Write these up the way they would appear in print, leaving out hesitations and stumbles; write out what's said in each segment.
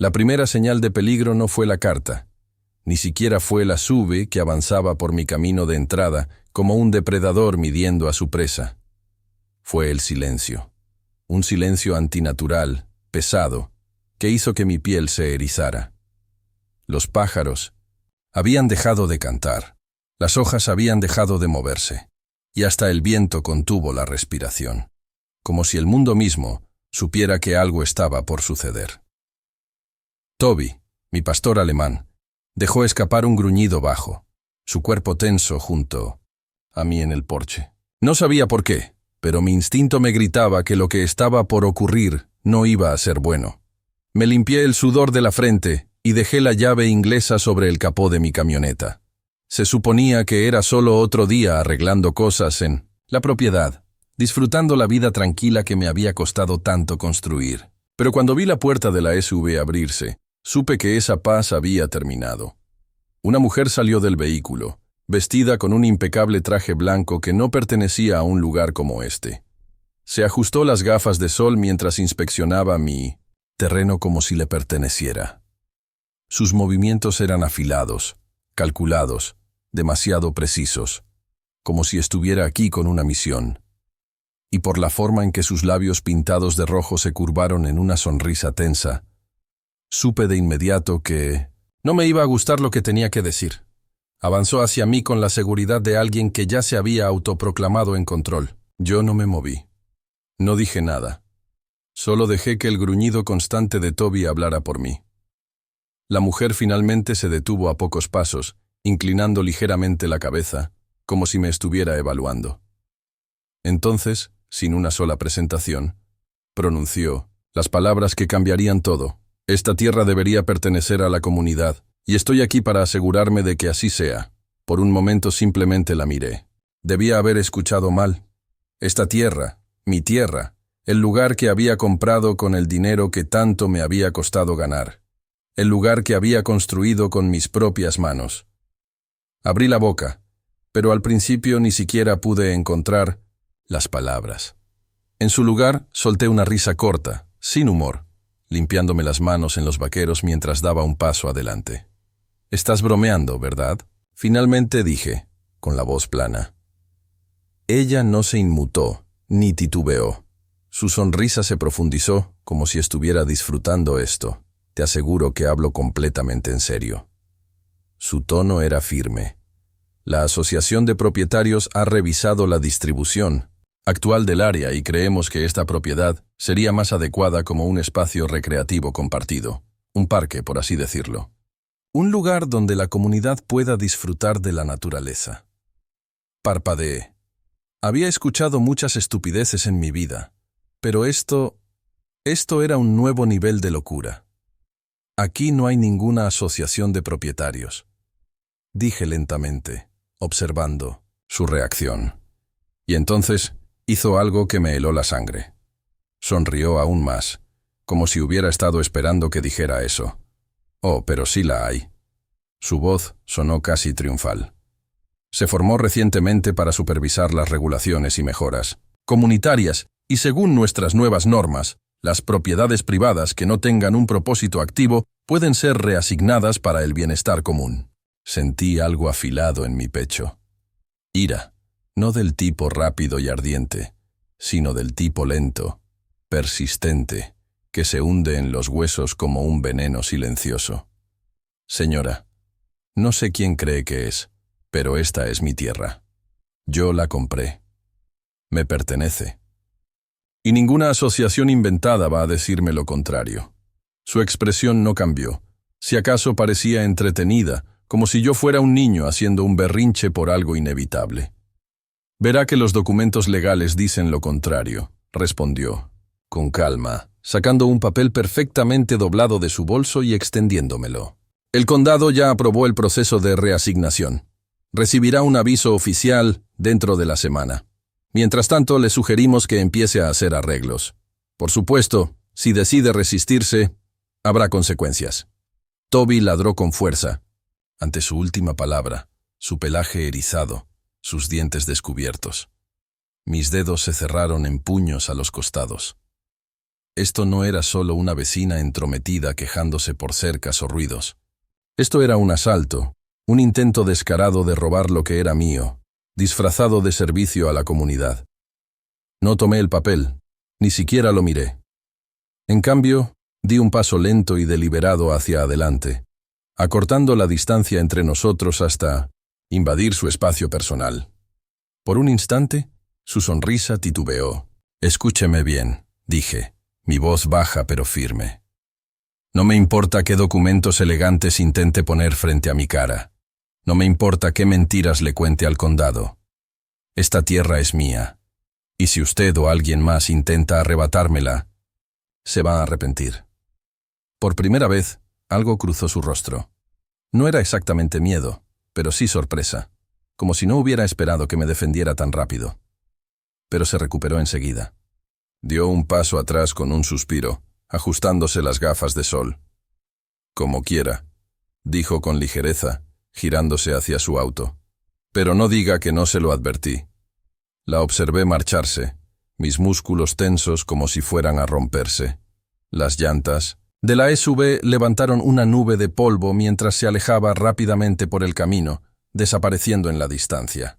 La primera señal de peligro no fue la carta, ni siquiera fue la sube que avanzaba por mi camino de entrada como un depredador midiendo a su presa. Fue el silencio, un silencio antinatural, pesado, que hizo que mi piel se erizara. Los pájaros habían dejado de cantar, las hojas habían dejado de moverse, y hasta el viento contuvo la respiración, como si el mundo mismo supiera que algo estaba por suceder. Toby, mi pastor alemán, dejó escapar un gruñido bajo, su cuerpo tenso junto a mí en el porche. No sabía por qué, pero mi instinto me gritaba que lo que estaba por ocurrir no iba a ser bueno. Me limpié el sudor de la frente y dejé la llave inglesa sobre el capó de mi camioneta. Se suponía que era solo otro día arreglando cosas en la propiedad, disfrutando la vida tranquila que me había costado tanto construir. Pero cuando vi la puerta de la SUV abrirse, supe que esa paz había terminado. Una mujer salió del vehículo, vestida con un impecable traje blanco que no pertenecía a un lugar como este. Se ajustó las gafas de sol mientras inspeccionaba mi terreno como si le perteneciera. Sus movimientos eran afilados, calculados, demasiado precisos, como si estuviera aquí con una misión. Y por la forma en que sus labios pintados de rojo se curvaron en una sonrisa tensa, supe de inmediato que no me iba a gustar lo que tenía que decir. Avanzó hacia mí con la seguridad de alguien que ya se había autoproclamado en control. Yo no me moví. No dije nada. Solo dejé que el gruñido constante de Toby hablara por mí. La mujer finalmente se detuvo a pocos pasos, inclinando ligeramente la cabeza, como si me estuviera evaluando. Entonces, sin una sola presentación, pronunció las palabras que cambiarían todo. Esta tierra debería pertenecer a la comunidad, y estoy aquí para asegurarme de que así sea. Por un momento simplemente la miré. Debía haber escuchado mal. Esta tierra, mi tierra, el lugar que había comprado con el dinero que tanto me había costado ganar. El lugar que había construido con mis propias manos. Abrí la boca, pero al principio ni siquiera pude encontrar las palabras. En su lugar, solté una risa corta, sin humor, limpiándome las manos en los vaqueros mientras daba un paso adelante. «Estás bromeando, ¿verdad?», finalmente dije, con la voz plana. Ella no se inmutó, ni titubeó. Su sonrisa se profundizó, como si estuviera disfrutando esto. Te aseguro que hablo completamente en serio. Su tono era firme. La Asociación de Propietarios ha revisado la distribución actual del área y creemos que esta propiedad sería más adecuada como un espacio recreativo compartido, un parque, por así decirlo. Un lugar donde la comunidad pueda disfrutar de la naturaleza. Parpadeé. Había escuchado muchas estupideces en mi vida, pero esto era un nuevo nivel de locura. Aquí no hay ninguna asociación de propietarios, dije lentamente, observando su reacción. Y entonces hizo algo que me heló la sangre. Sonrió aún más, como si hubiera estado esperando que dijera eso. «Oh, pero sí la hay». Su voz sonó casi triunfal. Se formó recientemente para supervisar las regulaciones y mejoras comunitarias y según nuestras nuevas normas, las propiedades privadas que no tengan un propósito activo pueden ser reasignadas para el bienestar común. Sentí algo afilado en mi pecho. Ira, no del tipo rápido y ardiente, sino del tipo lento, persistente, que se hunde en los huesos como un veneno silencioso. Señora, no sé quién cree que es, pero esta es mi tierra. Yo la compré. Me pertenece. Y ninguna asociación inventada va a decirme lo contrario. Su expresión no cambió. Si acaso parecía entretenida, como si yo fuera un niño haciendo un berrinche por algo inevitable. Verá que los documentos legales dicen lo contrario, respondió, con calma, sacando un papel perfectamente doblado de su bolso y extendiéndomelo. El condado ya aprobó el proceso de reasignación. Recibirá un aviso oficial dentro de la semana. Mientras tanto, le sugerimos que empiece a hacer arreglos. Por supuesto, si decide resistirse, habrá consecuencias. Toby ladró con fuerza. Ante su última palabra, su pelaje erizado, sus dientes descubiertos. Mis dedos se cerraron en puños a los costados. Esto no era solo una vecina entrometida quejándose por cercas o ruidos. Esto era un asalto, un intento descarado de robar lo que era mío, disfrazado de servicio a la comunidad. No tomé el papel, ni siquiera lo miré. En cambio, di un paso lento y deliberado hacia adelante, acortando la distancia entre nosotros hasta invadir su espacio personal. Por un instante, su sonrisa titubeó. «Escúcheme bien», dije, mi voz baja pero firme. «No me importa qué documentos elegantes intente poner frente a mi cara. No me importa qué mentiras le cuente al condado. Esta tierra es mía, y si usted o alguien más intenta arrebatármela, se va a arrepentir». Por primera vez, algo cruzó su rostro. No era exactamente miedo, pero sí sorpresa, como si no hubiera esperado que me defendiera tan rápido. Pero se recuperó enseguida. Dio un paso atrás con un suspiro, ajustándose las gafas de sol. «Como quiera», dijo con ligereza, girándose hacia su auto. «Pero no diga que no se lo advertí». La observé marcharse, mis músculos tensos como si fueran a romperse. Las llantas de la SUV levantaron una nube de polvo mientras se alejaba rápidamente por el camino, desapareciendo en la distancia.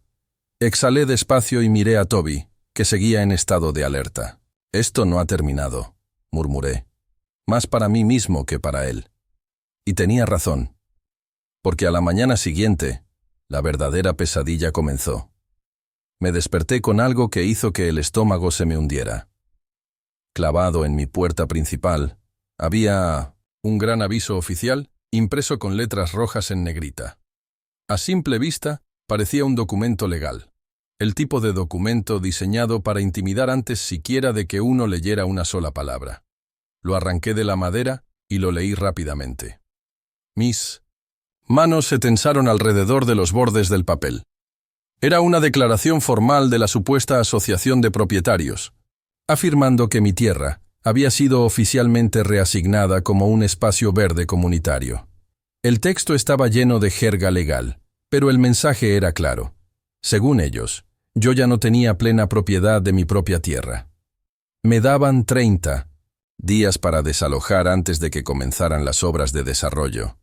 Exhalé despacio y miré a Toby, que seguía en estado de alerta. «Esto no ha terminado», murmuré, más para mí mismo que para él. Y tenía razón, porque a la mañana siguiente, la verdadera pesadilla comenzó. Me desperté con algo que hizo que el estómago se me hundiera. Clavado en mi puerta principal, había un gran aviso oficial impreso con letras rojas en negrita. A simple vista, parecía un documento legal. El tipo de documento diseñado para intimidar antes siquiera de que uno leyera una sola palabra. Lo arranqué de la madera y lo leí rápidamente. Mis manos se tensaron alrededor de los bordes del papel. Era una declaración formal de la supuesta asociación de propietarios, afirmando que mi tierra había sido oficialmente reasignada como un espacio verde comunitario. El texto estaba lleno de jerga legal, pero el mensaje era claro. Según ellos, yo ya no tenía plena propiedad de mi propia tierra. Me daban 30 días para desalojar antes de que comenzaran las obras de desarrollo.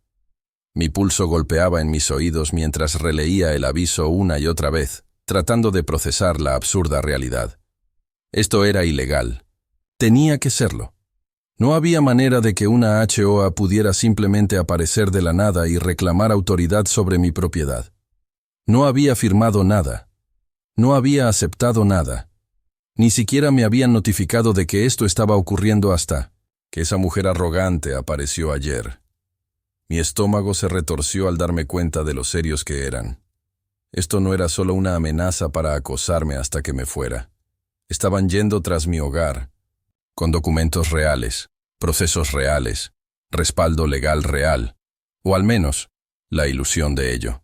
Mi pulso golpeaba en mis oídos mientras releía el aviso una y otra vez, tratando de procesar la absurda realidad. Esto era ilegal. Tenía que serlo. No había manera de que una HOA pudiera simplemente aparecer de la nada y reclamar autoridad sobre mi propiedad. No había firmado nada. No había aceptado nada. Ni siquiera me habían notificado de que esto estaba ocurriendo hasta que esa mujer arrogante apareció ayer. Mi estómago se retorció al darme cuenta de lo serios que eran. Esto no era solo una amenaza para acosarme hasta que me fuera. Estaban yendo tras mi hogar, con documentos reales, procesos reales, respaldo legal real, o al menos, la ilusión de ello.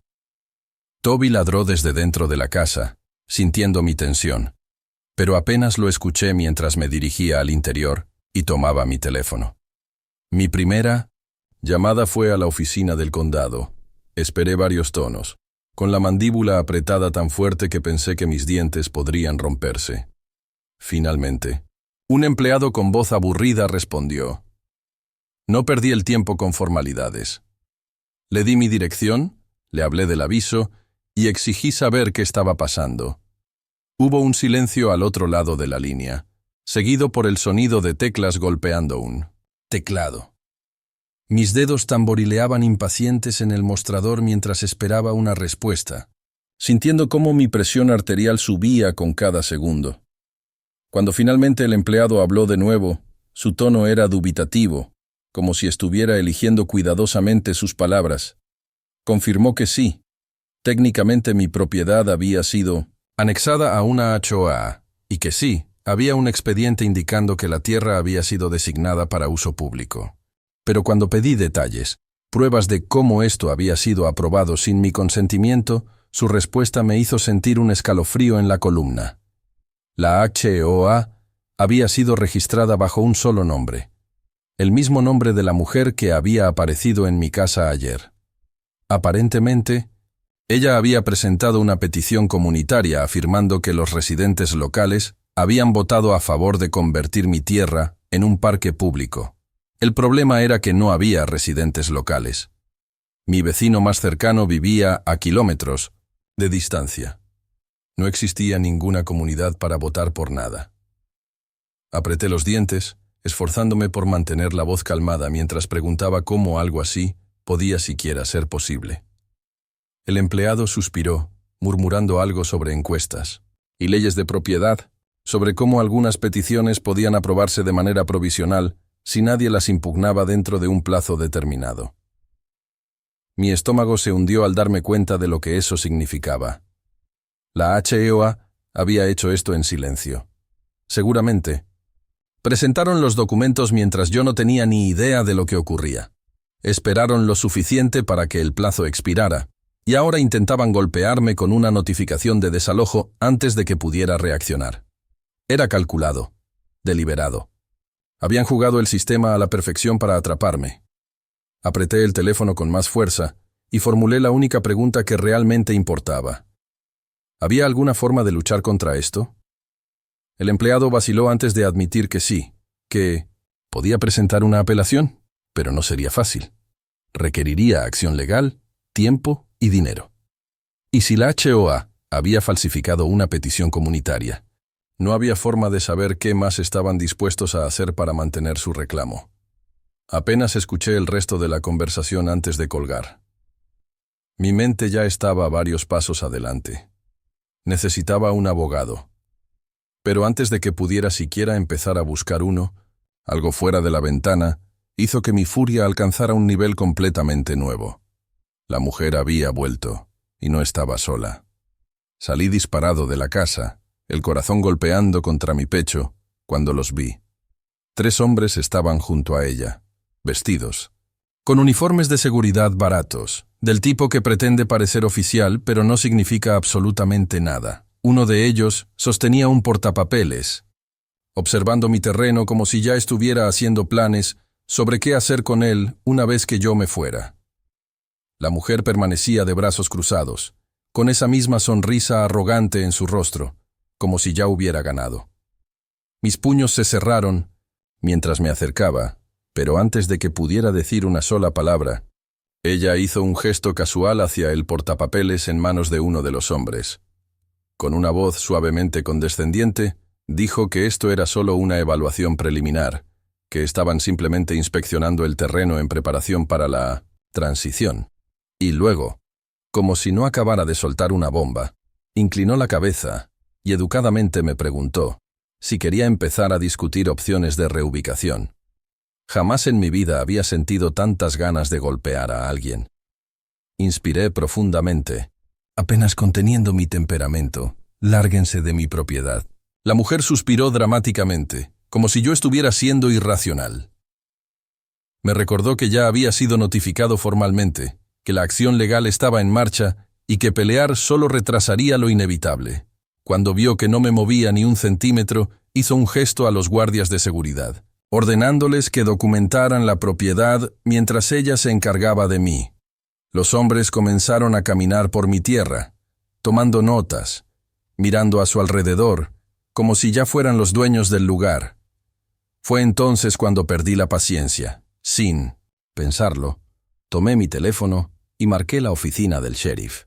Toby ladró desde dentro de la casa, sintiendo mi tensión, pero apenas lo escuché mientras me dirigía al interior y tomaba mi teléfono. Mi primera llamada fue a la oficina del condado. Esperé varios tonos, con la mandíbula apretada tan fuerte que pensé que mis dientes podrían romperse. Finalmente, un empleado con voz aburrida respondió. No perdí el tiempo con formalidades. Le di mi dirección, le hablé del aviso y exigí saber qué estaba pasando. Hubo un silencio al otro lado de la línea, seguido por el sonido de teclas golpeando un teclado. Mis dedos tamborileaban impacientes en el mostrador mientras esperaba una respuesta, sintiendo cómo mi presión arterial subía con cada segundo. Cuando finalmente el empleado habló de nuevo, su tono era dubitativo, como si estuviera eligiendo cuidadosamente sus palabras. Confirmó que sí, técnicamente mi propiedad había sido anexada a una HOA, y que sí, había un expediente indicando que la tierra había sido designada para uso público. Pero cuando pedí detalles, pruebas de cómo esto había sido aprobado sin mi consentimiento, su respuesta me hizo sentir un escalofrío en la columna. La HOA había sido registrada bajo un solo nombre, el mismo nombre de la mujer que había aparecido en mi casa ayer. Aparentemente, ella había presentado una petición comunitaria afirmando que los residentes locales habían votado a favor de convertir mi tierra en un parque público. El problema era que no había residentes locales. Mi vecino más cercano vivía a kilómetros de distancia. No existía ninguna comunidad para votar por nada. Apreté los dientes, esforzándome por mantener la voz calmada mientras preguntaba cómo algo así podía siquiera ser posible. El empleado suspiró, murmurando algo sobre encuestas y leyes de propiedad, sobre cómo algunas peticiones podían aprobarse de manera provisional si nadie las impugnaba dentro de un plazo determinado. Mi estómago se hundió al darme cuenta de lo que eso significaba. La HEOA había hecho esto en silencio. Seguramente. Presentaron los documentos mientras yo no tenía ni idea de lo que ocurría. Esperaron lo suficiente para que el plazo expirara, y ahora intentaban golpearme con una notificación de desalojo antes de que pudiera reaccionar. Era calculado, deliberado. Habían jugado el sistema a la perfección para atraparme. Apreté el teléfono con más fuerza y formulé la única pregunta que realmente importaba. ¿Había alguna forma de luchar contra esto? El empleado vaciló antes de admitir que sí, que podía presentar una apelación, pero no sería fácil. Requeriría acción legal, tiempo y dinero. ¿Y si la HOA había falsificado una petición comunitaria? No había forma de saber qué más estaban dispuestos a hacer para mantener su reclamo. Apenas escuché el resto de la conversación antes de colgar. Mi mente ya estaba varios pasos adelante. Necesitaba un abogado. Pero antes de que pudiera siquiera empezar a buscar uno, algo fuera de la ventana hizo que mi furia alcanzara un nivel completamente nuevo. La mujer había vuelto, y no estaba sola. Salí disparado de la casa, el corazón golpeando contra mi pecho, cuando los vi. 3 hombres estaban junto a ella, vestidos, con uniformes de seguridad baratos, del tipo que pretende parecer oficial pero no significa absolutamente nada. Uno de ellos sostenía un portapapeles, observando mi terreno como si ya estuviera haciendo planes sobre qué hacer con él una vez que yo me fuera. La mujer permanecía de brazos cruzados, con esa misma sonrisa arrogante en su rostro, como si ya hubiera ganado. Mis puños se cerraron mientras me acercaba, pero antes de que pudiera decir una sola palabra, ella hizo un gesto casual hacia el portapapeles en manos de uno de los hombres. Con una voz suavemente condescendiente, dijo que esto era solo una evaluación preliminar, que estaban simplemente inspeccionando el terreno en preparación para la transición. Y luego, como si no acabara de soltar una bomba, inclinó la cabeza y educadamente me preguntó si quería empezar a discutir opciones de reubicación. Jamás en mi vida había sentido tantas ganas de golpear a alguien. Inspiré profundamente, apenas conteniendo mi temperamento. Lárguense de mi propiedad. La mujer suspiró dramáticamente, como si yo estuviera siendo irracional. Me recordó que ya había sido notificado formalmente, que la acción legal estaba en marcha y que pelear solo retrasaría lo inevitable. Cuando vio que no me movía ni un centímetro, hizo un gesto a los guardias de seguridad, ordenándoles que documentaran la propiedad mientras ella se encargaba de mí. Los hombres comenzaron a caminar por mi tierra, tomando notas, mirando a su alrededor, como si ya fueran los dueños del lugar. Fue entonces cuando perdí la paciencia. Sin pensarlo, tomé mi teléfono y marqué la oficina del sheriff.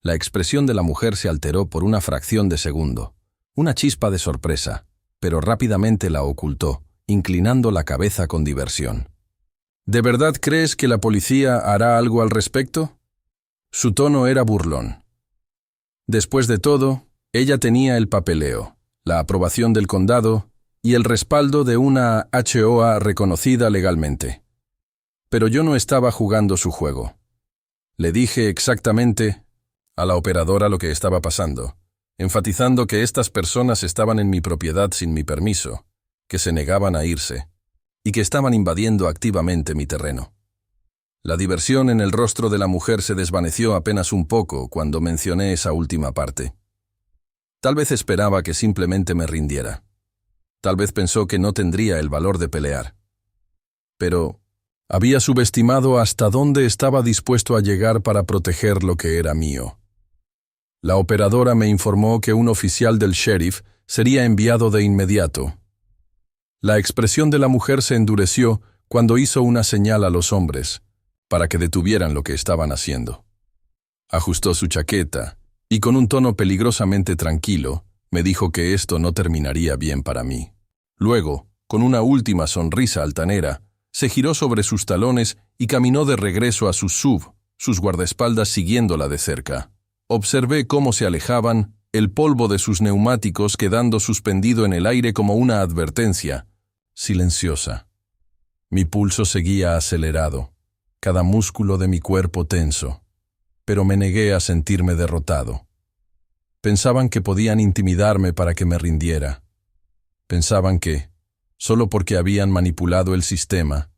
La expresión de la mujer se alteró por una fracción de segundo, una chispa de sorpresa, pero rápidamente la ocultó, inclinando la cabeza con diversión. ¿De verdad crees que la policía hará algo al respecto? Su tono era burlón. Después de todo, ella tenía el papeleo, la aprobación del condado y el respaldo de una HOA reconocida legalmente. Pero yo no estaba jugando su juego. Le dije exactamente a la operadora lo que estaba pasando, enfatizando que estas personas estaban en mi propiedad sin mi permiso, que se negaban a irse y que estaban invadiendo activamente mi terreno. La diversión en el rostro de la mujer se desvaneció apenas un poco cuando mencioné esa última parte. Tal vez esperaba que simplemente me rindiera. Tal vez pensó que no tendría el valor de pelear. Pero había subestimado hasta dónde estaba dispuesto a llegar para proteger lo que era mío. La operadora me informó que un oficial del sheriff sería enviado de inmediato. La expresión de la mujer se endureció cuando hizo una señal a los hombres para que detuvieran lo que estaban haciendo. Ajustó su chaqueta y con un tono peligrosamente tranquilo me dijo que esto no terminaría bien para mí. Luego, con una última sonrisa altanera, se giró sobre sus talones y caminó de regreso a su SUV, sus guardaespaldas siguiéndola de cerca. Observé cómo se alejaban, el polvo de sus neumáticos quedando suspendido en el aire como una advertencia, silenciosa. Mi pulso seguía acelerado, cada músculo de mi cuerpo tenso, pero me negué a sentirme derrotado. Pensaban que podían intimidarme para que me rindiera. Pensaban que, solo porque habían manipulado el sistema,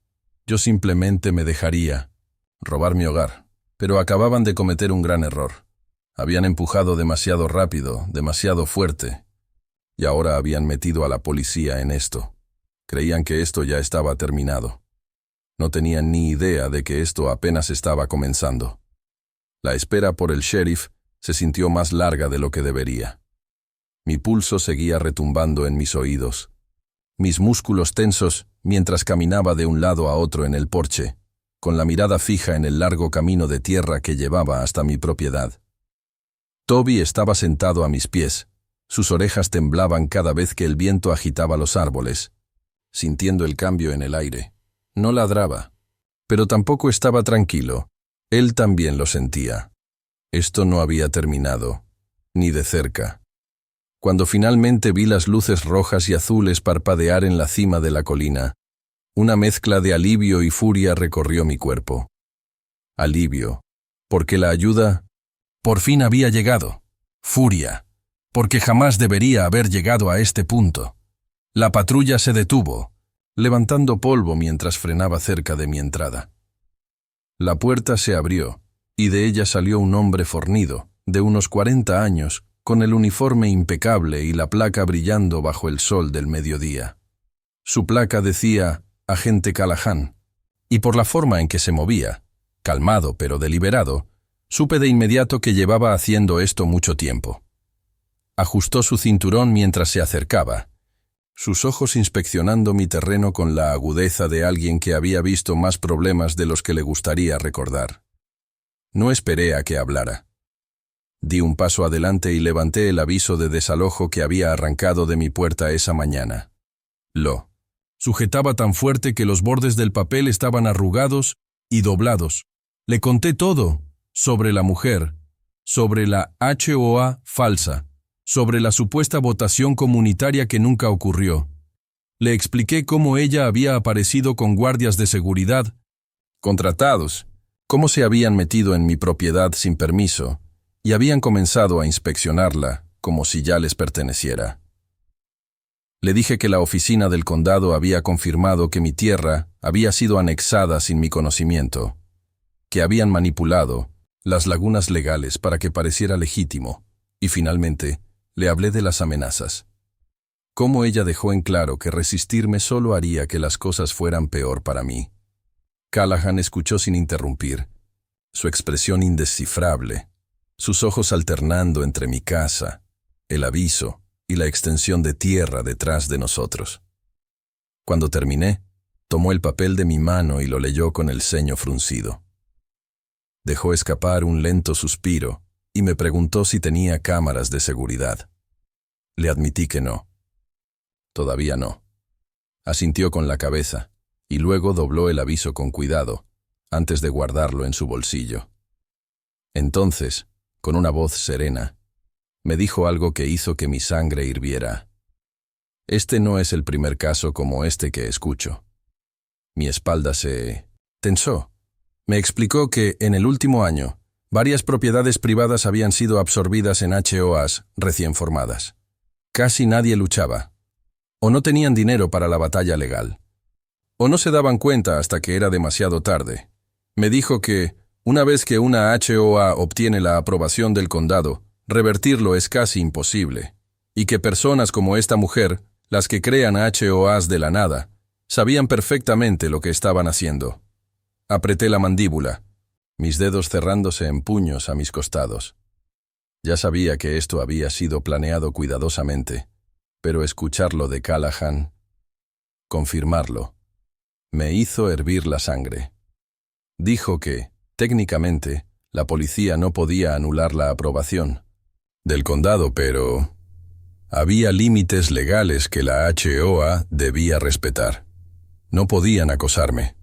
yo simplemente me dejaría robar mi hogar. Pero acababan de cometer un gran error. Habían empujado demasiado rápido, demasiado fuerte, y ahora habían metido a la policía en esto. Creían que esto ya estaba terminado. No tenían ni idea de que esto apenas estaba comenzando. La espera por el sheriff se sintió más larga de lo que debería. Mi pulso seguía retumbando en mis oídos. Mis músculos tensos mientras caminaba de un lado a otro en el porche, con la mirada fija en el largo camino de tierra que llevaba hasta mi propiedad. Toby estaba sentado a mis pies. Sus orejas temblaban cada vez que el viento agitaba los árboles, sintiendo el cambio en el aire. No ladraba, pero tampoco estaba tranquilo. Él también lo sentía. Esto no había terminado, ni de cerca. Cuando finalmente vi las luces rojas y azules parpadear en la cima de la colina, una mezcla de alivio y furia recorrió mi cuerpo. Alivio, porque la ayuda por fin había llegado. Furia, porque jamás debería haber llegado a este punto. La patrulla se detuvo, levantando polvo mientras frenaba cerca de mi entrada. La puerta se abrió, y de ella salió un hombre fornido, de unos 40 años, con el uniforme impecable y la placa brillando bajo el sol del mediodía. Su placa decía Agente Callahan, y por la forma en que se movía, calmado pero deliberado, supe de inmediato que llevaba haciendo esto mucho tiempo. Ajustó su cinturón mientras se acercaba, sus ojos inspeccionando mi terreno con la agudeza de alguien que había visto más problemas de los que le gustaría recordar. No esperé a que hablara. Di un paso adelante y levanté el aviso de desalojo que había arrancado de mi puerta esa mañana. Lo sujetaba tan fuerte que los bordes del papel estaban arrugados y doblados. Le conté todo, sobre la mujer, sobre la HOA falsa, sobre la supuesta votación comunitaria que nunca ocurrió. Le expliqué cómo ella había aparecido con guardias de seguridad contratados, cómo se habían metido en mi propiedad sin permiso y habían comenzado a inspeccionarla como si ya les perteneciera. Le dije que la oficina del condado había confirmado que mi tierra había sido anexada sin mi conocimiento, que habían manipulado las lagunas legales para que pareciera legítimo, y finalmente le hablé de las amenazas. Cómo ella dejó en claro que resistirme solo haría que las cosas fueran peor para mí. Callahan escuchó sin interrumpir, su expresión indescifrable, sus ojos alternando entre mi casa, el aviso y la extensión de tierra detrás de nosotros. Cuando terminé, tomó el papel de mi mano y lo leyó con el ceño fruncido. Dejó escapar un lento suspiro y me preguntó si tenía cámaras de seguridad. Le admití que no. Todavía no. Asintió con la cabeza y luego dobló el aviso con cuidado, antes de guardarlo en su bolsillo. Entonces, con una voz serena, me dijo algo que hizo que mi sangre hirviera. Este no es el primer caso como este que escucho. Mi espalda se tensó. Me explicó que, en el último año, varias propiedades privadas habían sido absorbidas en HOAs recién formadas. Casi nadie luchaba. O no tenían dinero para la batalla legal. O no se daban cuenta hasta que era demasiado tarde. Me dijo que, una vez que una HOA obtiene la aprobación del condado, revertirlo es casi imposible, y que personas como esta mujer, las que crean HOAs de la nada, sabían perfectamente lo que estaban haciendo. Apreté la mandíbula, mis dedos cerrándose en puños a mis costados. Ya sabía que esto había sido planeado cuidadosamente, pero escucharlo de Callahan confirmarlo. Me hizo hervir la sangre. Dijo que, técnicamente, la policía no podía anular la aprobación del condado, pero había límites legales que la HOA debía respetar. No podían acosarme.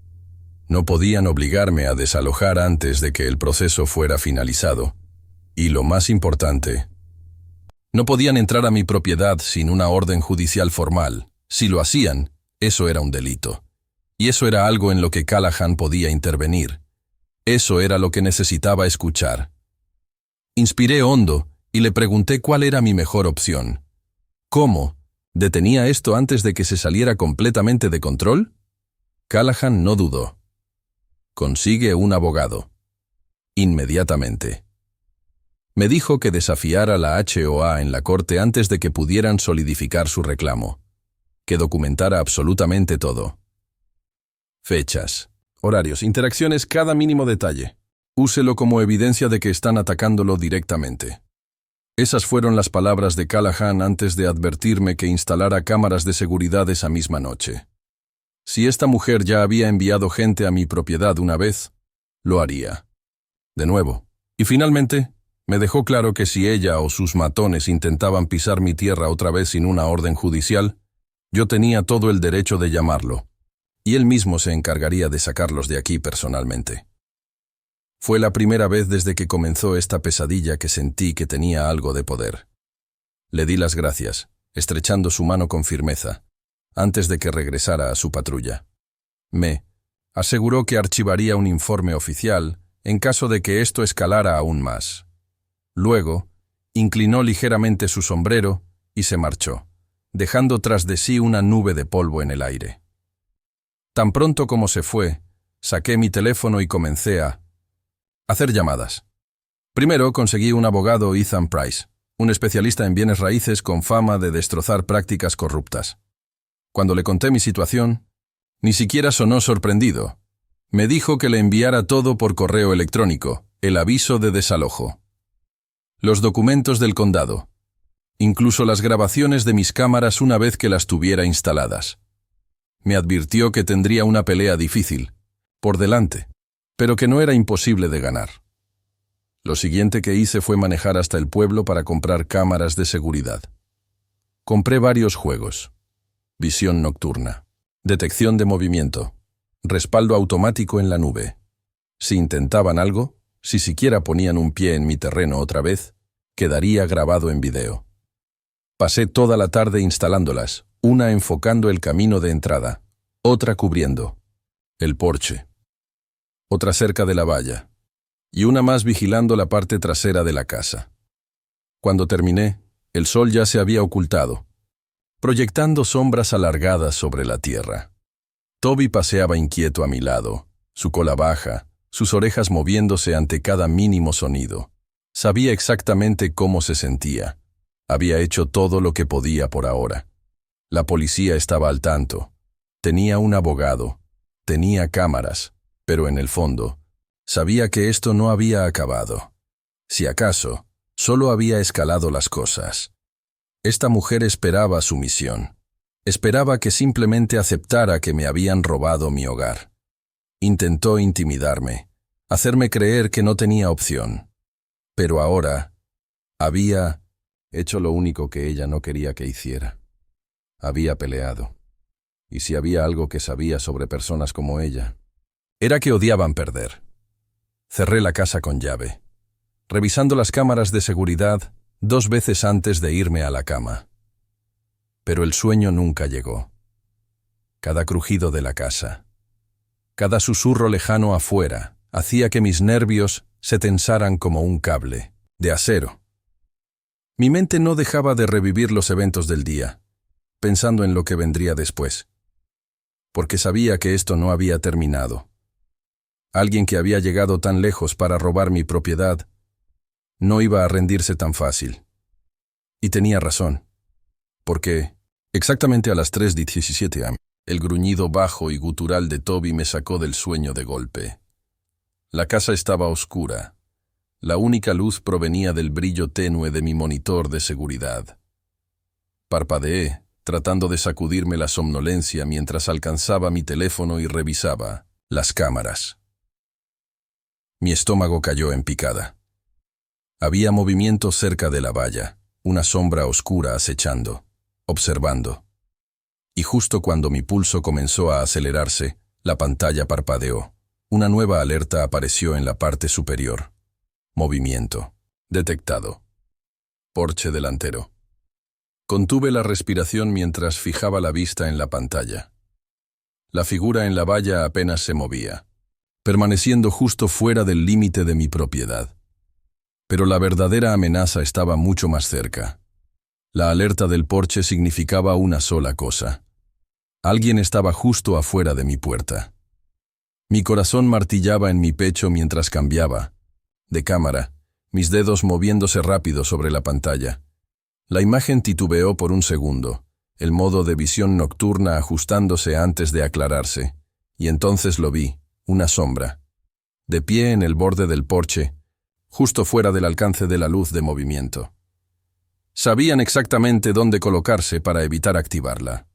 No podían obligarme a desalojar antes de que el proceso fuera finalizado. Y lo más importante, no podían entrar a mi propiedad sin una orden judicial formal. Si lo hacían, eso era un delito. Y eso era algo en lo que Callahan podía intervenir. Eso era lo que necesitaba escuchar. Inspiré hondo y le pregunté cuál era mi mejor opción. ¿Cómo? ¿Detenía esto antes de que se saliera completamente de control? Callahan no dudó. Consigue un abogado. Inmediatamente. Me dijo que desafiara la HOA en la corte antes de que pudieran solidificar su reclamo. Que documentara absolutamente todo. Fechas, horarios, interacciones, cada mínimo detalle. Úselo como evidencia de que están atacándolo directamente. Esas fueron las palabras de Callahan antes de advertirme que instalara cámaras de seguridad esa misma noche. Si esta mujer ya había enviado gente a mi propiedad una vez, lo haría. De nuevo. Y finalmente, me dejó claro que si ella o sus matones intentaban pisar mi tierra otra vez sin una orden judicial, yo tenía todo el derecho de llamarlo, y él mismo se encargaría de sacarlos de aquí personalmente. Fue la primera vez desde que comenzó esta pesadilla que sentí que tenía algo de poder. Le di las gracias, estrechando su mano con firmeza, antes de que regresara a su patrulla. Me aseguró que archivaría un informe oficial en caso de que esto escalara aún más. Luego, inclinó ligeramente su sombrero y se marchó, dejando tras de sí una nube de polvo en el aire. Tan pronto como se fue, saqué mi teléfono y comencé a hacer llamadas. Primero conseguí un abogado, Ethan Price, un especialista en bienes raíces con fama de destrozar prácticas corruptas. Cuando le conté mi situación, ni siquiera sonó sorprendido. Me dijo que le enviara todo por correo electrónico, el aviso de desalojo, los documentos del condado, incluso las grabaciones de mis cámaras una vez que las tuviera instaladas. Me advirtió que tendría una pelea difícil, por delante, pero que no era imposible de ganar. Lo siguiente que hice fue manejar hasta el pueblo para comprar cámaras de seguridad. Compré varios juegos: visión nocturna, detección de movimiento, respaldo automático en la nube. Si intentaban algo, si siquiera ponían un pie en mi terreno otra vez, quedaría grabado en video. Pasé toda la tarde instalándolas, una enfocando el camino de entrada, otra cubriendo el porche, otra cerca de la valla, y una más vigilando la parte trasera de la casa. Cuando terminé, el sol ya se había ocultado, proyectando sombras alargadas sobre la tierra. Toby paseaba inquieto a mi lado, su cola baja, sus orejas moviéndose ante cada mínimo sonido. Sabía exactamente cómo se sentía. Había hecho todo lo que podía por ahora. La policía estaba al tanto. Tenía un abogado. Tenía cámaras. Pero en el fondo, sabía que esto no había acabado. Si acaso, solo había escalado las cosas. Esta mujer esperaba su misión. Esperaba que simplemente aceptara que me habían robado mi hogar. Intentó intimidarme, hacerme creer que no tenía opción. Pero ahora había hecho lo único que ella no quería que hiciera. Había peleado. Y si había algo que sabía sobre personas como ella, era que odiaban perder. Cerré la casa con llave, revisando las cámaras de seguridad 2 veces antes de irme a la cama. Pero el sueño nunca llegó. Cada crujido de la casa, cada susurro lejano afuera, hacía que mis nervios se tensaran como un cable de acero. Mi mente no dejaba de revivir los eventos del día, pensando en lo que vendría después, porque sabía que esto no había terminado. Alguien que había llegado tan lejos para robar mi propiedad no iba a rendirse tan fácil. Y tenía razón, porque exactamente a las 3:17 am, el gruñido bajo y gutural de Toby me sacó del sueño de golpe. La casa estaba oscura. La única luz provenía del brillo tenue de mi monitor de seguridad. Parpadeé, tratando de sacudirme la somnolencia mientras alcanzaba mi teléfono y revisaba las cámaras. Mi estómago cayó en picada. Había movimiento cerca de la valla, una sombra oscura acechando, observando. Y justo cuando mi pulso comenzó a acelerarse, la pantalla parpadeó. Una nueva alerta apareció en la parte superior. Movimiento. Detectado. Porche delantero. Contuve la respiración mientras fijaba la vista en la pantalla. La figura en la valla apenas se movía, permaneciendo justo fuera del límite de mi propiedad. Pero la verdadera amenaza estaba mucho más cerca. La alerta del porche significaba una sola cosa. Alguien estaba justo afuera de mi puerta. Mi corazón martillaba en mi pecho mientras cambiaba de cámara, mis dedos moviéndose rápido sobre la pantalla. La imagen titubeó por un segundo, el modo de visión nocturna ajustándose antes de aclararse, y entonces lo vi, una sombra, de pie en el borde del porche, justo fuera del alcance de la luz de movimiento. Sabían exactamente dónde colocarse para evitar activarla.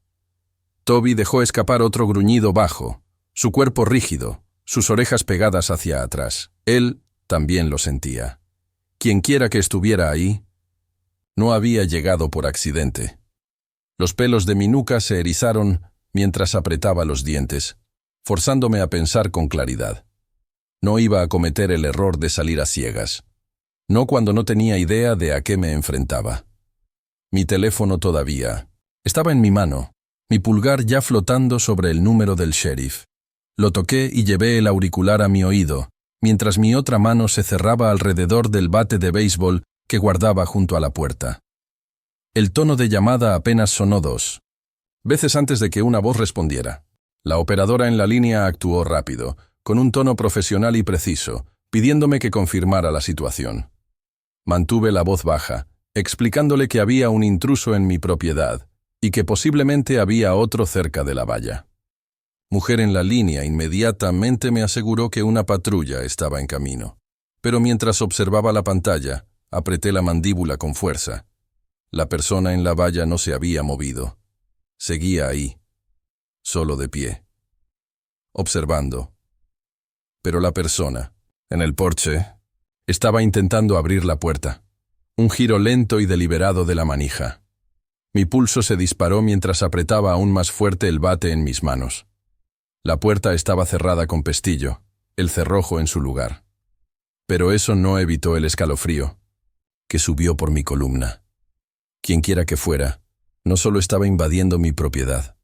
Toby dejó escapar otro gruñido bajo, su cuerpo rígido, sus orejas pegadas hacia atrás. Él también lo sentía. Quienquiera que estuviera ahí, no había llegado por accidente. Los pelos de mi nuca se erizaron mientras apretaba los dientes, forzándome a pensar con claridad. No iba a cometer el error de salir a ciegas. No cuando no tenía idea de a qué me enfrentaba. Mi teléfono todavía estaba en mi mano, mi pulgar ya flotando sobre el número del sheriff. Lo toqué y llevé el auricular a mi oído, mientras mi otra mano se cerraba alrededor del bate de béisbol que guardaba junto a la puerta. El tono de llamada apenas sonó 2 veces antes de que una voz respondiera. La operadora en la línea actuó rápido, con un tono profesional y preciso, pidiéndome que confirmara la situación. Mantuve la voz baja, explicándole que había un intruso en mi propiedad y que posiblemente había otro cerca de la valla. Mujer en la línea inmediatamente me aseguró que una patrulla estaba en camino, pero mientras observaba la pantalla, apreté la mandíbula con fuerza. La persona en la valla no se había movido. Seguía ahí, solo de pie, observando. Pero la persona, en el porche, estaba intentando abrir la puerta. Un giro lento y deliberado de la manija. Mi pulso se disparó mientras apretaba aún más fuerte el bate en mis manos. La puerta estaba cerrada con pestillo, el cerrojo en su lugar. Pero eso no evitó el escalofrío que subió por mi columna. Quienquiera que fuera, no solo estaba invadiendo mi propiedad,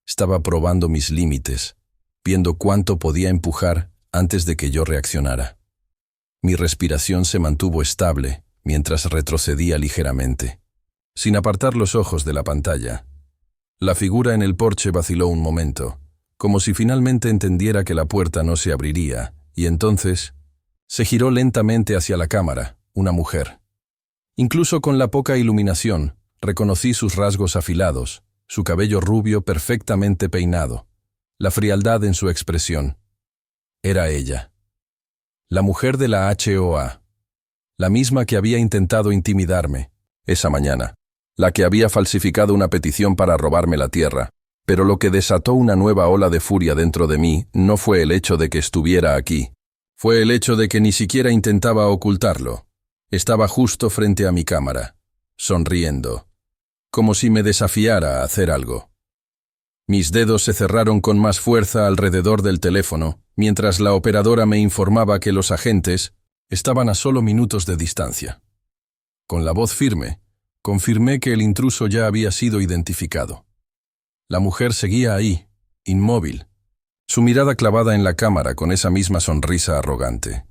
estaba probando mis límites, viendo cuánto podía empujar antes de que yo reaccionara. Mi respiración se mantuvo estable mientras retrocedía ligeramente, sin apartar los ojos de la pantalla. La figura en el porche vaciló un momento, como si finalmente entendiera que la puerta no se abriría, y entonces se giró lentamente hacia la cámara, una mujer. Incluso con la poca iluminación, reconocí sus rasgos afilados, su cabello rubio perfectamente peinado, la frialdad en su expresión. Era ella. La mujer de la HOA. La misma que había intentado intimidarme esa mañana. La que había falsificado una petición para robarme la tierra. Pero lo que desató una nueva ola de furia dentro de mí no fue el hecho de que estuviera aquí. Fue el hecho de que ni siquiera intentaba ocultarlo. Estaba justo frente a mi cámara, sonriendo, como si me desafiara a hacer algo. Mis dedos se cerraron con más fuerza alrededor del teléfono, mientras la operadora me informaba que los agentes estaban a solo minutos de distancia. Con la voz firme, confirmé que el intruso ya había sido identificado. La mujer seguía ahí, inmóvil, su mirada clavada en la cámara con esa misma sonrisa arrogante.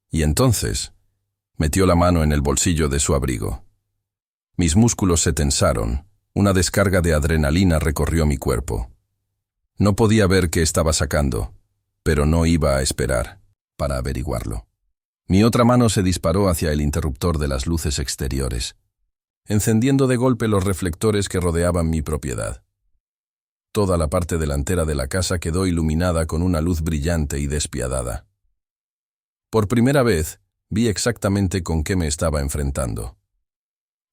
Y entonces metió la mano en el bolsillo de su abrigo. Mis músculos se tensaron, una descarga de adrenalina recorrió mi cuerpo. No podía ver qué estaba sacando, pero no iba a esperar para averiguarlo. Mi otra mano se disparó hacia el interruptor de las luces exteriores, encendiendo de golpe los reflectores que rodeaban mi propiedad. Toda la parte delantera de la casa quedó iluminada con una luz brillante y despiadada. Por primera vez, vi exactamente con qué me estaba enfrentando.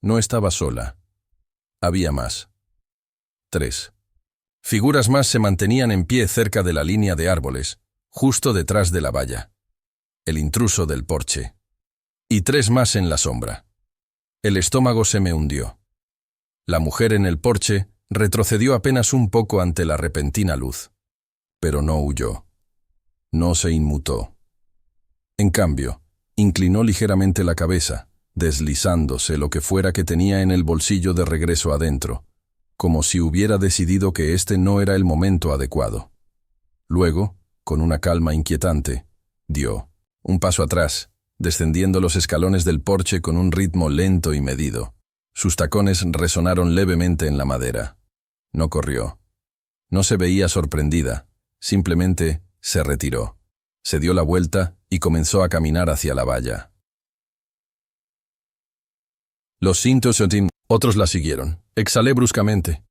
No estaba sola. Había más. 3. Figuras más se mantenían en pie cerca de la línea de árboles, justo detrás de la valla. El intruso del porche. Y 3 más en la sombra. El estómago se me hundió. La mujer en el porche retrocedió apenas un poco ante la repentina luz. Pero no huyó. No se inmutó. En cambio, inclinó ligeramente la cabeza, deslizándose lo que fuera que tenía en el bolsillo de regreso adentro, como si hubiera decidido que este no era el momento adecuado. Luego, con una calma inquietante, dio un paso atrás, descendiendo los escalones del porche con un ritmo lento y medido. Sus tacones resonaron levemente en la madera. No corrió. No se veía sorprendida, simplemente se retiró. Se dio la vuelta y comenzó a caminar hacia la valla. Los cintos, otros la siguieron. Exhalé bruscamente,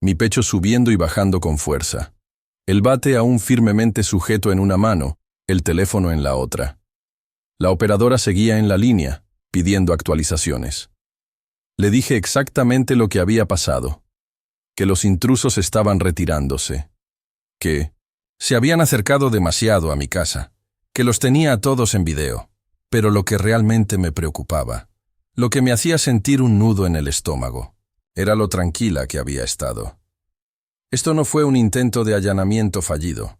mi pecho subiendo y bajando con fuerza. El bate aún firmemente sujeto en una mano, el teléfono en la otra. La operadora seguía en la línea, pidiendo actualizaciones. Le dije exactamente lo que había pasado, que los intrusos estaban retirándose, que se habían acercado demasiado a mi casa, que los tenía a todos en video, pero lo que realmente me preocupaba, lo que me hacía sentir un nudo en el estómago, era lo tranquila que había estado. Esto no fue un intento de allanamiento fallido,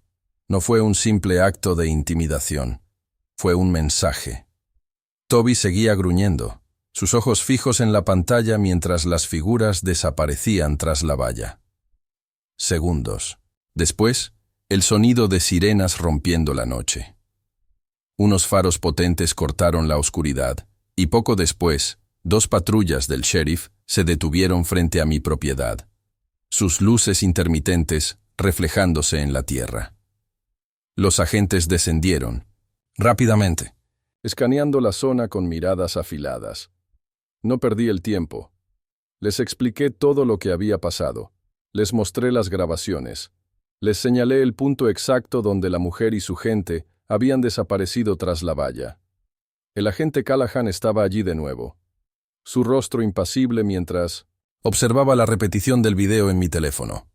no fue un simple acto de intimidación, fue un mensaje. Toby seguía gruñendo, sus ojos fijos en la pantalla mientras las figuras desaparecían tras la valla. Segundos. Después, el sonido de sirenas rompiendo la noche. Unos faros potentes cortaron la oscuridad, y poco después, 2 patrullas del sheriff se detuvieron frente a mi propiedad, sus luces intermitentes reflejándose en la tierra. Los agentes descendieron, rápidamente, escaneando la zona con miradas afiladas. No perdí el tiempo. Les expliqué todo lo que había pasado. Les mostré las grabaciones. Les señalé el punto exacto donde la mujer y su gente habían desaparecido tras la valla. El agente Callahan estaba allí de nuevo, su rostro impasible mientras observaba la repetición del video en mi teléfono.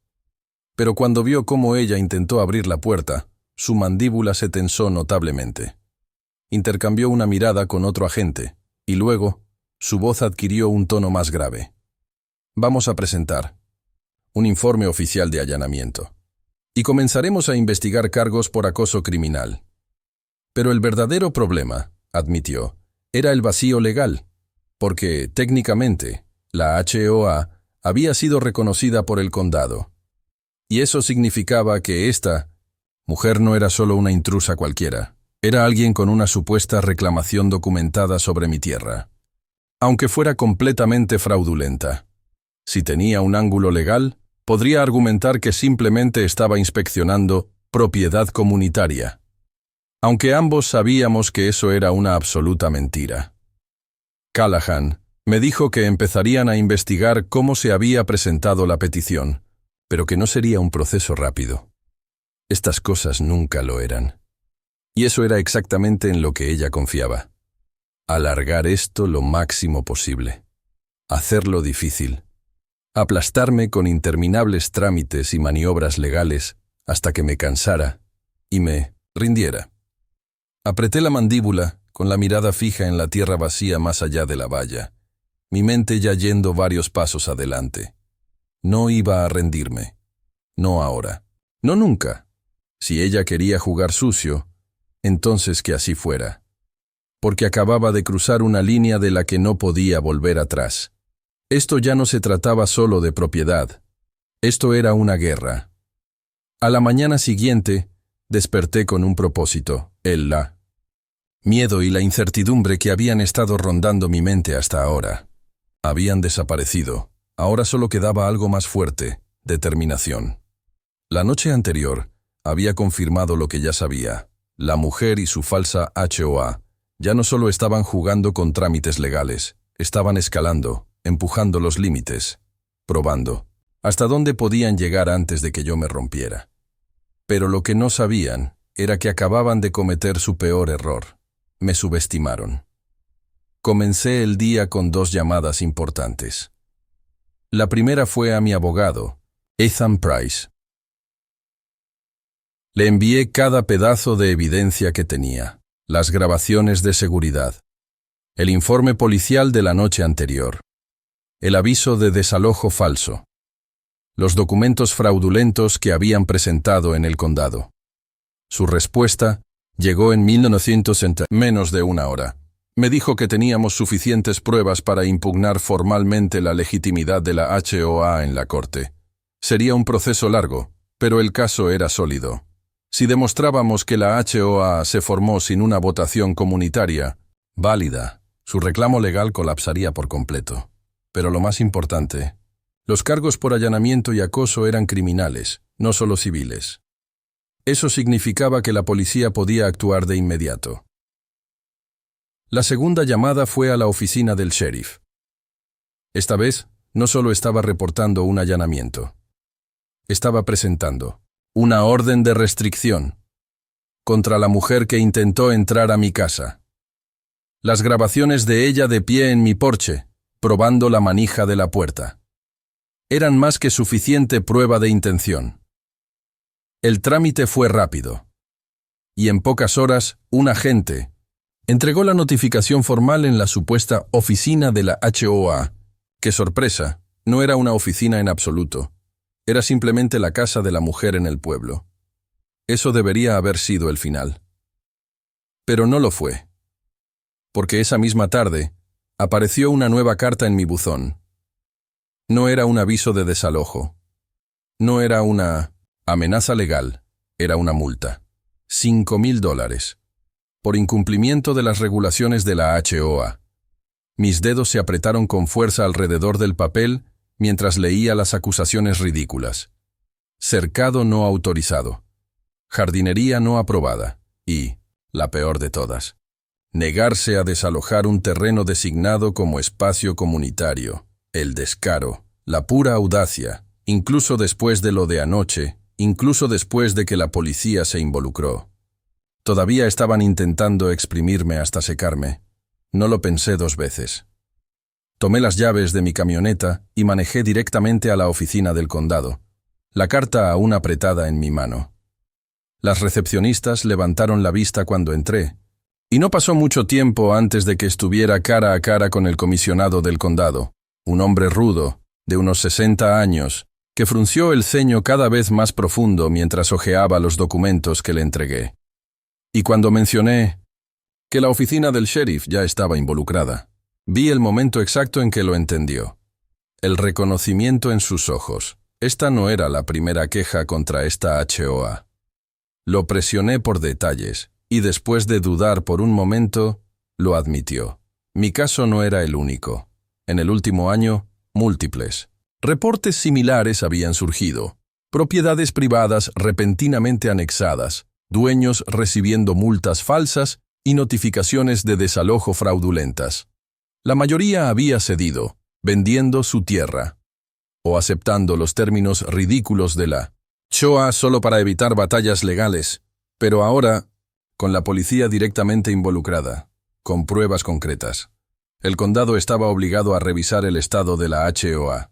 Pero cuando vio cómo ella intentó abrir la puerta, su mandíbula se tensó notablemente. Intercambió una mirada con otro agente, y luego, su voz adquirió un tono más grave. Vamos a presentar un informe oficial de allanamiento. Y comenzaremos a investigar cargos por acoso criminal. Pero el verdadero problema, admitió, era el vacío legal, porque, técnicamente, la HOA había sido reconocida por el condado. Y eso significaba que esta mujer no era solo una intrusa cualquiera, era alguien con una supuesta reclamación documentada sobre mi tierra. Aunque fuera completamente fraudulenta. Si tenía un ángulo legal, podría argumentar que simplemente estaba inspeccionando propiedad comunitaria. Aunque ambos sabíamos que eso era una absoluta mentira. Callahan me dijo que empezarían a investigar cómo se había presentado la petición, pero que no sería un proceso rápido. Estas cosas nunca lo eran. Y eso era exactamente en lo que ella confiaba. Alargar esto lo máximo posible. Hacerlo difícil. Aplastarme con interminables trámites y maniobras legales hasta que me cansara y me rindiera. Apreté la mandíbula, con la mirada fija en la tierra vacía más allá de la valla, mi mente ya yendo varios pasos adelante. No iba a rendirme. No ahora. No nunca. Si ella quería jugar sucio, entonces que así fuera. Porque acababa de cruzar una línea de la que no podía volver atrás. Esto ya no se trataba solo de propiedad. Esto era una guerra. A la mañana siguiente, desperté con un propósito, el miedo y la incertidumbre que habían estado rondando mi mente hasta ahora. Habían desaparecido. Ahora solo quedaba algo más fuerte, determinación. La noche anterior, había confirmado lo que ya sabía. La mujer y su falsa HOA ya no solo estaban jugando con trámites legales, estaban escalando, empujando los límites, probando hasta dónde podían llegar antes de que yo me rompiera. Pero lo que no sabían era que acababan de cometer su peor error. Me subestimaron. Comencé el día con 2 llamadas importantes. La primera fue a mi abogado, Ethan Price. Le envié cada pedazo de evidencia que tenía, las grabaciones de seguridad, el informe policial de la noche anterior, el aviso de desalojo falso, los documentos fraudulentos que habían presentado en el condado. Su respuesta llegó en 1960, menos de una hora. Me dijo que teníamos suficientes pruebas para impugnar formalmente la legitimidad de la HOA en la corte. Sería un proceso largo, pero el caso era sólido. Si demostrábamos que la HOA se formó sin una votación comunitaria válida, su reclamo legal colapsaría por completo. Pero lo más importante, los cargos por allanamiento y acoso eran criminales, no solo civiles. Eso significaba que la policía podía actuar de inmediato. La segunda llamada fue a la oficina del sheriff. Esta vez, no solo estaba reportando un allanamiento. Estaba presentando una orden de restricción contra la mujer que intentó entrar a mi casa. Las grabaciones de ella de pie en mi porche, probando la manija de la puerta, eran más que suficiente prueba de intención. El trámite fue rápido, y en pocas horas, un agente entregó la notificación formal en la supuesta oficina de la HOA. ¡Qué sorpresa! No era una oficina en absoluto. Era simplemente la casa de la mujer en el pueblo. Eso debería haber sido el final. Pero no lo fue. Porque esa misma tarde, apareció una nueva carta en mi buzón. No era un aviso de desalojo. No era una amenaza legal. Era una multa. $5,000. Por incumplimiento de las regulaciones de la HOA. Mis dedos se apretaron con fuerza alrededor del papel mientras leía las acusaciones ridículas. Cercado no autorizado. Jardinería no aprobada. Y, la peor de todas, negarse a desalojar un terreno designado como espacio comunitario. El descaro, la pura audacia, incluso después de lo de anoche, incluso después de que la policía se involucró. Todavía estaban intentando exprimirme hasta secarme. No lo pensé dos veces. Tomé las llaves de mi camioneta y manejé directamente a la oficina del condado, la carta aún apretada en mi mano. Las recepcionistas levantaron la vista cuando entré, y no pasó mucho tiempo antes de que estuviera cara a cara con el comisionado del condado, un hombre rudo, de unos 60 años, que frunció el ceño cada vez más profundo mientras hojeaba los documentos que le entregué. Y cuando mencioné que la oficina del sheriff ya estaba involucrada, vi el momento exacto en que lo entendió. El reconocimiento en sus ojos. Esta no era la primera queja contra esta HOA. Lo presioné por detalles, y después de dudar por un momento, lo admitió. Mi caso no era el único. En el último año, múltiples reportes similares habían surgido. Propiedades privadas repentinamente anexadas, dueños recibiendo multas falsas y notificaciones de desalojo fraudulentas. La mayoría había cedido, vendiendo su tierra, o aceptando los términos ridículos de la HOA solo para evitar batallas legales, pero ahora, con la policía directamente involucrada, con pruebas concretas, el condado estaba obligado a revisar el estado de la HOA.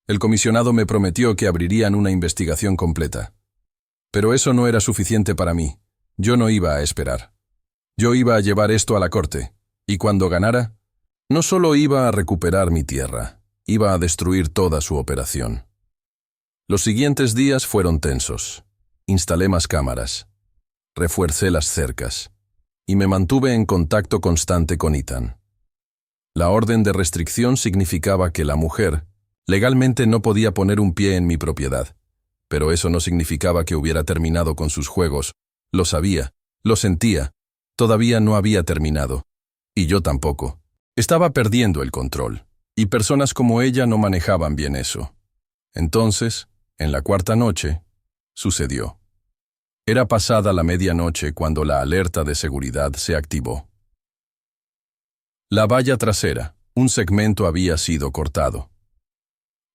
El comisionado me prometió que abrirían una investigación completa. Pero eso no era suficiente para mí. Yo no iba a esperar. Yo iba a llevar esto a la corte, y cuando ganara, no solo iba a recuperar mi tierra, iba a destruir toda su operación. Los siguientes días fueron tensos. Instalé más cámaras, refuercé las cercas, y me mantuve en contacto constante con Ethan. La orden de restricción significaba que la mujer legalmente no podía poner un pie en mi propiedad. Pero eso no significaba que hubiera terminado con sus juegos. Lo sabía, lo sentía. Todavía no había terminado. Y yo tampoco. Estaba perdiendo el control. Y personas como ella no manejaban bien eso. Entonces, en la cuarta noche, sucedió. Era pasada la medianoche cuando la alerta de seguridad se activó. La valla trasera, un segmento había sido cortado.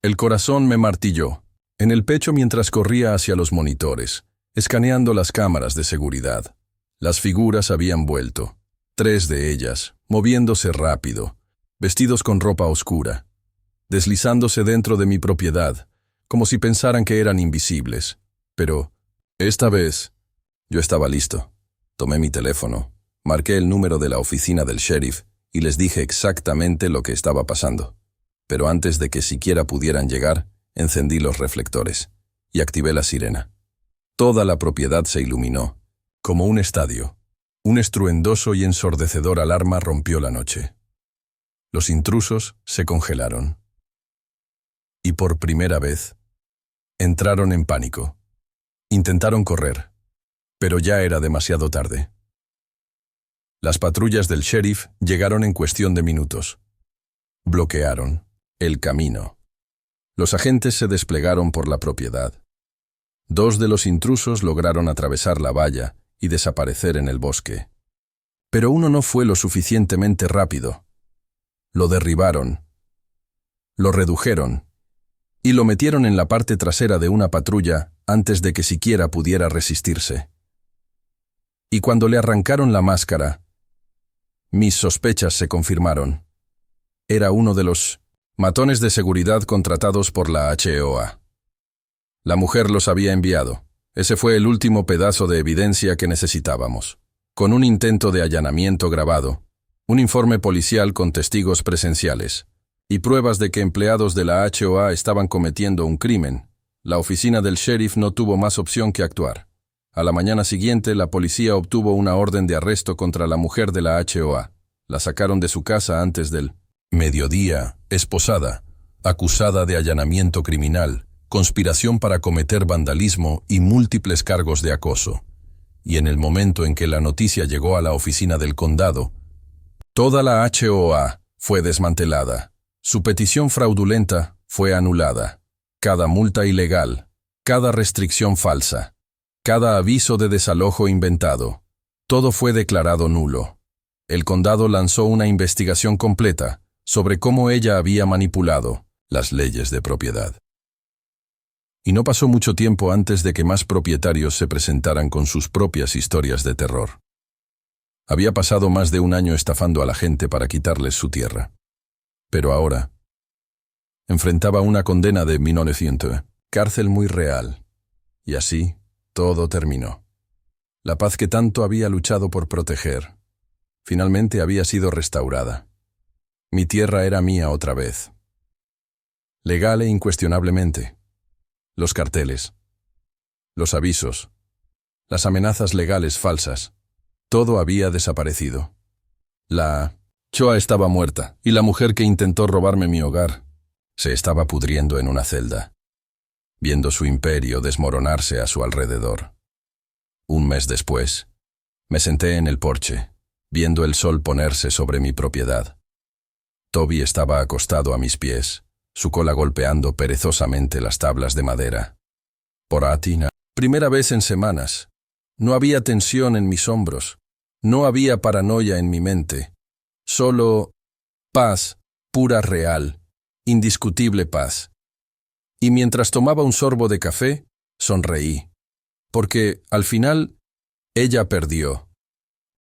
El corazón me martilló en el pecho mientras corría hacia los monitores, escaneando las cámaras de seguridad. Las figuras habían vuelto, 3 de ellas, moviéndose rápido, vestidos con ropa oscura, deslizándose dentro de mi propiedad, como si pensaran que eran invisibles. Pero, esta vez, yo estaba listo. Tomé mi teléfono, marqué el número de la oficina del sheriff y les dije exactamente lo que estaba pasando. Pero antes de que siquiera pudieran llegar, encendí los reflectores y activé la sirena. Toda la propiedad se iluminó, como un estadio. Un estruendoso y ensordecedor alarma rompió la noche. Los intrusos se congelaron. Y por primera vez, entraron en pánico. Intentaron correr, pero ya era demasiado tarde. Las patrullas del sheriff llegaron en cuestión de minutos. Bloquearon el camino. Los agentes se desplegaron por la propiedad. 2 de los intrusos lograron atravesar la valla y desaparecer en el bosque. Pero uno no fue lo suficientemente rápido. Lo derribaron, lo redujeron y lo metieron en la parte trasera de una patrulla antes de que siquiera pudiera resistirse. Y cuando le arrancaron la máscara, mis sospechas se confirmaron. Era uno de los matones de seguridad contratados por la HOA. La mujer los había enviado. Ese fue el último pedazo de evidencia que necesitábamos. Con un intento de allanamiento grabado, un informe policial con testigos presenciales y pruebas de que empleados de la HOA estaban cometiendo un crimen, la oficina del sheriff no tuvo más opción que actuar. A la mañana siguiente, la policía obtuvo una orden de arresto contra la mujer de la HOA. La sacaron de su casa antes del mediodía, esposada, acusada de allanamiento criminal, conspiración para cometer vandalismo y múltiples cargos de acoso. Y en el momento en que la noticia llegó a la oficina del condado, toda la HOA fue desmantelada. Su petición fraudulenta fue anulada. Cada multa ilegal, cada restricción falsa, cada aviso de desalojo inventado, todo fue declarado nulo. El condado lanzó una investigación completa sobre cómo ella había manipulado las leyes de propiedad. Y no pasó mucho tiempo antes de que más propietarios se presentaran con sus propias historias de terror. Había pasado más de un año estafando a la gente para quitarles su tierra. Pero ahora enfrentaba una condena de 1900, cárcel muy real. Y así, todo terminó. La paz que tanto había luchado por proteger, finalmente había sido restaurada. Mi tierra era mía otra vez. Legal e incuestionablemente. Los carteles, los avisos, las amenazas legales falsas, todo había desaparecido. La HOA estaba muerta y la mujer que intentó robarme mi hogar se estaba pudriendo en una celda, viendo su imperio desmoronarse a su alrededor. Un mes después, me senté en el porche, viendo el sol ponerse sobre mi propiedad. Toby estaba acostado a mis pies, su cola golpeando perezosamente las tablas de madera. Por Atina, primera vez en semanas, no había tensión en mis hombros, no había paranoia en mi mente, solo paz, pura real, indiscutible paz. Y mientras tomaba un sorbo de café, sonreí, porque, al final, ella perdió.